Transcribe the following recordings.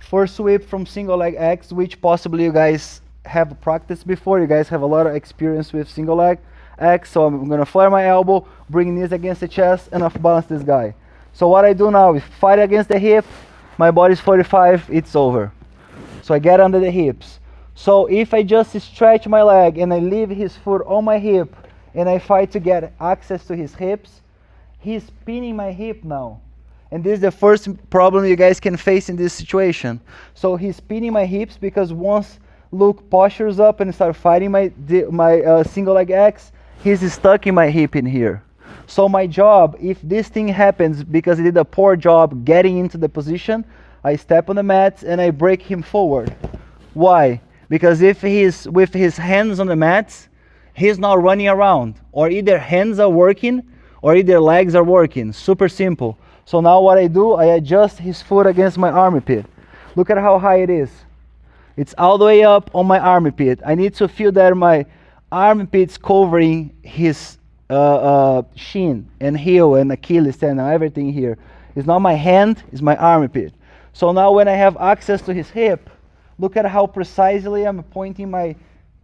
First sweep from single leg X, which possibly you guys have practiced before. You guys have a lot of experience with single leg X. So I'm gonna flare my elbow, bring knees against the chest, and off balance this guy. So what I do now is fight against the hip. My body's 45, it's over. So I get under the hips. So if I just stretch my leg and I leave his foot on my hip and I fight to get access to his hips, he's pinning my hip now. And this is the first problem you guys can face in this situation. So he's pinning my hips because once Luke postures up and start fighting my single leg X, he's stuck in my hip in here. So my job, if this thing happens because he did a poor job getting into the position, I step on the mats and I break him forward. Why? Because if he's with his hands on the mats, he's not running around. Or either hands are working or either legs are working. Super simple. So now what I do, I adjust his foot against my armpit. Look at how high it is. It's all the way up on my armpit. I need to feel that my armpit's covering his shin and heel and Achilles tendon, everything here. It's not my hand, it's my armpit. So now when I have access to his hip, look at how precisely I'm pointing my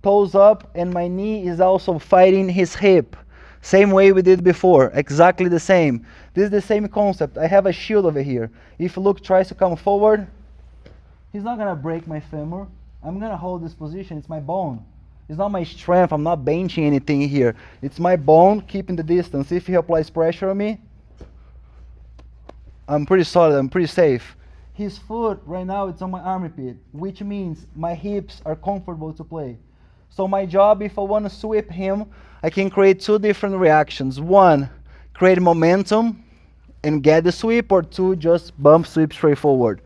toes up and my knee is also fighting his hip. Same way we did before, exactly the same. This is the same concept. I have a shield over here. If Luke tries to come forward, he's not gonna break my femur. I'm gonna hold this position, it's my bone. It's not my strength, I'm not benching anything here. It's my bone keeping the distance. If he applies pressure on me, I'm pretty solid, I'm pretty safe. His foot right now it's on my armpit, which means my hips are comfortable to play. So my job, if I want to sweep him, I can create two different reactions. One, create momentum and get the sweep, or two, just bump sweep straight forward.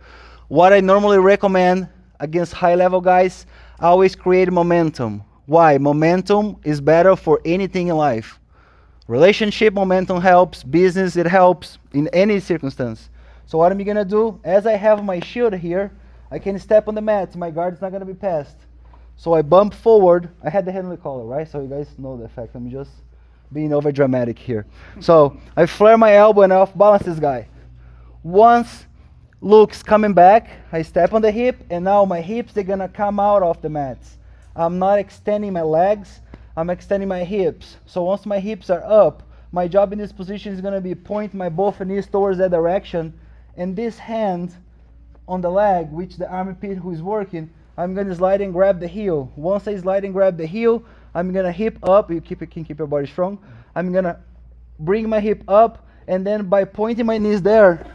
What I normally recommend against high level guys, I always create momentum. Why? Momentum is better for anything in life. Relationship momentum helps, business it helps in any circumstance. So what am I gonna do? As I have my shield here, I can step on the mat, my guard's not gonna be passed. So I bump forward, I had the hand on the collar, right? So you guys know the effect, I'm just being over dramatic here. So I flare my elbow and I off balance this guy. Once Luke's coming back, I step on the hip and now my hips, they're gonna come out of the mats. I'm not extending my legs, I'm extending my hips. So once my hips are up, my job in this position is gonna be point my both knees towards that direction, and this hand on the leg, which the armpit who is working, I'm gonna slide and grab the heel. Once I slide and grab the heel, I'm gonna hip up, you can keep your body strong. I'm gonna bring my hip up, and then by pointing my knees there,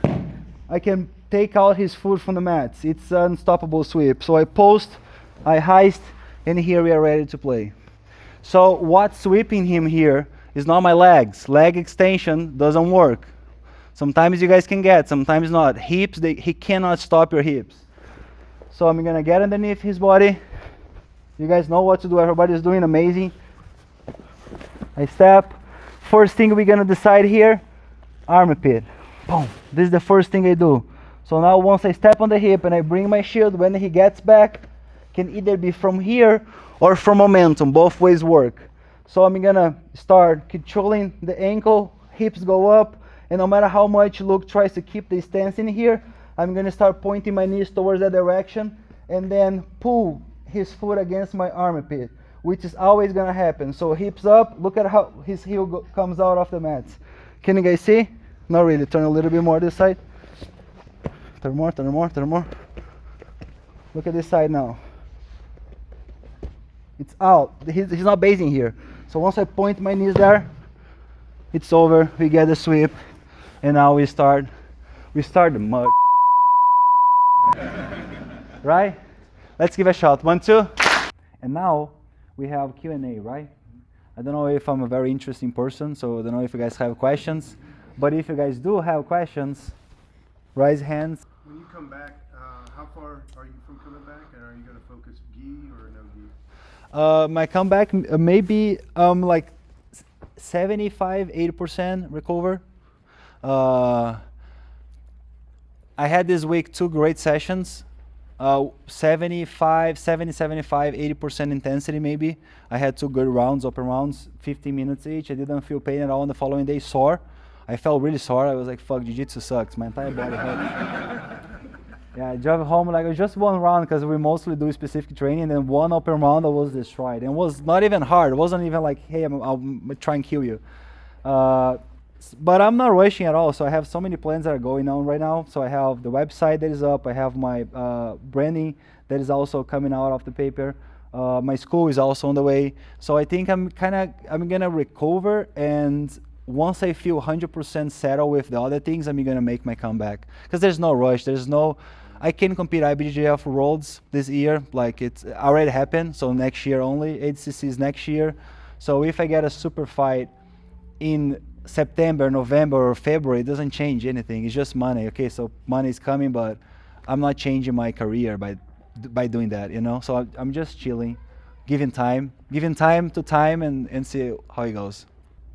I can take out his foot from the mats. It's an unstoppable sweep. So I post, I heist, and here we are ready to play. So what's sweeping him here is not my legs. Leg extension doesn't work. Sometimes you guys can get, sometimes not. Hips, he cannot stop your hips. So I'm gonna get underneath his body. You guys know what to do, everybody's doing amazing. I step. First thing we're gonna decide here, armpit. Boom. This is the first thing I do. So now once I step on the hip and I bring my shield, when he gets back, can either be from here or from momentum, both ways work. So I'm gonna start controlling the ankle, hips go up, and no matter how much Luke tries to keep the stance in here, I'm gonna start pointing my knees towards that direction and then pull his foot against my armpit, which is always gonna happen. So hips up, look at how his heel comes out of the mats. Can you guys see? Not really, turn a little bit more this side. Turn more, turn more, turn more. Look at this side now. It's out, he's not basing here. So once I point my knees there, it's over, we get the sweep, and now we start the mud. Right? Let's give a shot. 1, 2. And now we have Q&A, right? I don't know if I'm a very interesting person, so I don't know if you guys have questions. But if you guys do have questions, raise hands. When you come back, how far are you from coming back? And are you going to focus gi or no gi? My comeback, maybe like 75-80% recover. I had this week 2 great sessions. 75, 80% intensity maybe. I had 2 good rounds, open rounds, 15 minutes each. I didn't feel pain at all on the following day, sore. I felt really sore. I was like, fuck, Jiu Jitsu sucks. My entire body hurt. Yeah, I drove home like it was just one round because we mostly do specific training, and then one open round I was destroyed. And it was not even hard. It wasn't even like, hey, I'll try and kill you. Uh, but I'm not rushing at all. So I have so many plans that are going on right now. So I have the website that is up. I have my branding that is also coming out of the paper. My school is also on the way. So I think I'm gonna recover, and once I feel 100% settled with the other things, I'm gonna make my comeback. Because there's no rush. I can compete IBJJF Worlds this year. Like it's already happened. So next year only. HCC is next year. So if I get a super fight in September, November, or February, it doesn't change anything. It's just money. Okay, so money is coming, but I'm not changing my career by doing that. So I'm just chilling, giving time to time, and see how it goes.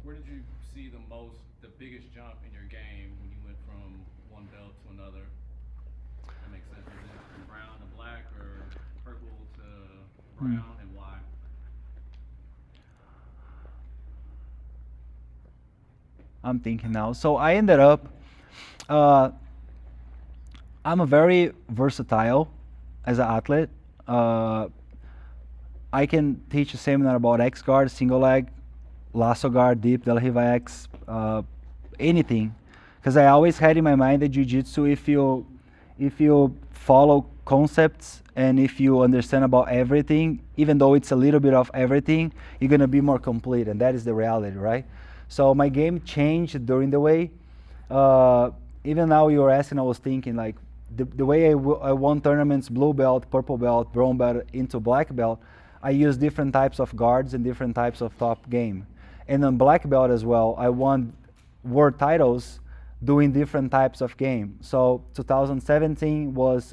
Where did you see the biggest jump in your game when you went from one belt to another? That makes sense. Is it from brown to black or purple to brown, and why? I'm thinking now. So I ended up. Uh, I'm a very versatile as an athlete. Uh, I can teach a seminar about X guard, single leg, lasso guard, deep, De La Riva X, anything. Because I always had in my mind that Jiu Jitsu, if you follow concepts and if you understand about everything, even though it's a little bit of everything, you're gonna be more complete, and that is the reality, right? So my game changed during the way. Even now you were asking, I was thinking like the way I won tournaments, blue belt, purple belt, brown belt into black belt, I use different types of guards and different types of top game. And on black belt as well, I won world titles doing different types of game. So 2017 was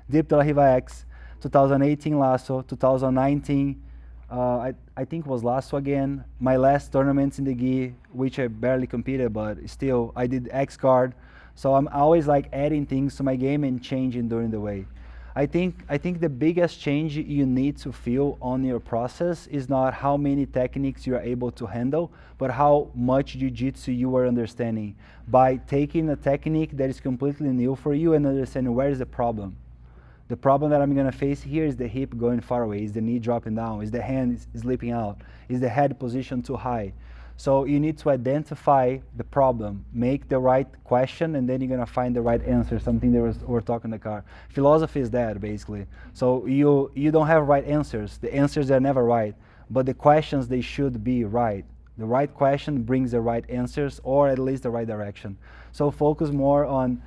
Deep De La Riva X, 2018 Lasso, 2019 I think was Lasso again. My last tournaments in the gi, which I barely competed, but still I did X guard. So I'm always like adding things to my game and changing during the way. I think the biggest change you need to feel on your process is not how many techniques you are able to handle, but how much jiu-jitsu you are understanding by taking a technique that is completely new for you and understanding where is the problem. The problem that I'm gonna face here is the hip going far away, is the knee dropping down, is the hand slipping out, is the head position too high. So you need to identify the problem, make the right question, and then you're gonna find the right answer, something that we're talking in the car. Philosophy is that, basically. So you don't have right answers. The answers are never right, but the questions, they should be right. The right question brings the right answers, or at least the right direction. So focus more on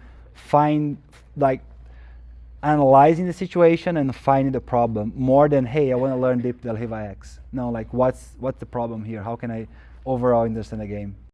analyzing the situation and finding the problem more than, hey, I want to learn deep De La Riva X. No, like what's the problem here? How can I overall understand the game?